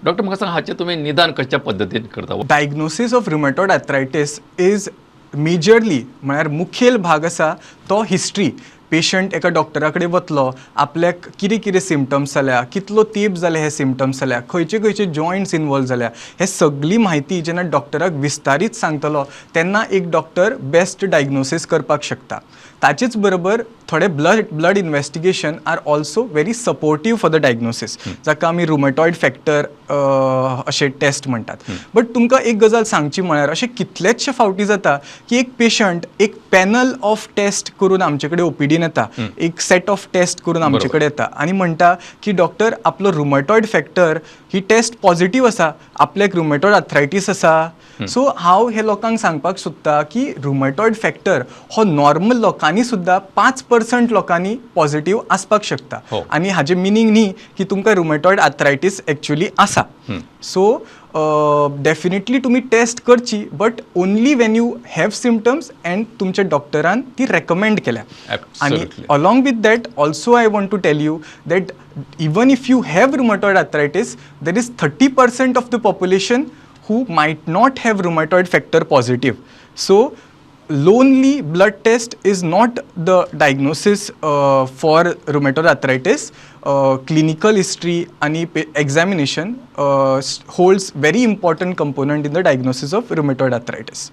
Doctor म्हाका सांग हाचे तुमी निदान कशा पद्दतीन करता? Diagnosis of rheumatoid arthritis is majorly म्हळ्यार मुखेल भाग आसा तो हिस्ट्री. पेशंट एका डॉक्टरा कडेन वतलो, आपल्याक कितें कितें सिमटम्स जाल्या, कितलो तेंप जाले हे सिमटम्स जाल्या, खंयचे खंयचे जॉयंट्स इनवॉल्व जाल्या, हे सगळी म्हायती जेन्ना डॉक्टराक विस्तारीत सांगतलो तेन्ना एक डॉक्टर बेस्ट डायग्नोसीस करपाक शकता. ताचेच बरोबर थोडे blood investigation are also very supportive for the diagnosis, जाका आमी रुमेटॉयड फॅक्टर अशे टेस्ट म्हणटात. बट तुमकां एक गजाल सांगची म्हळ्यार अशें कितलेचशे फावटी जाता की एक पेशंट एक पॅनल ऑफ टेस्ट करून आमचे कडेन ओपीडीन येता, एक सेट ऑफ टेस्ट करून आमचे कडेन येता आनी म्हणटा की डॉक्टर आपलो रुमेटॉयड फॅक्टर ही टेस्ट पॉझिटिव्ह आसा, आपल्याक रुमेटॉयड आर्थरायटीस आसा. सो हांव हे लोकांक सांगपाक सोदता की रुमेटॉयड फॅक्टर हो नॉर्मल लोकांनी सुद्दां 5% लोकांनी पॉझिटिव्ह आसपाक शकता. आनी हाजें मिनींग न्ही की तुमकां रुमेटॉयड आर्थरायटीस एक्चुअली आसा. सो डेफिनेटली तुमी टेस्ट करची, but only when you have symptoms and तुमच्या डॉक्टरान ती रेकमेंड केल्या. आनी along with that also I want to tell you that even if you have rheumatoid arthritis there is 30% of the population who might not have rheumatoid factor positive. So lonely blood test is not the diagnosis for rheumatoid arthritis. Clinical history and examination holds very important component in the diagnosis of rheumatoid arthritis.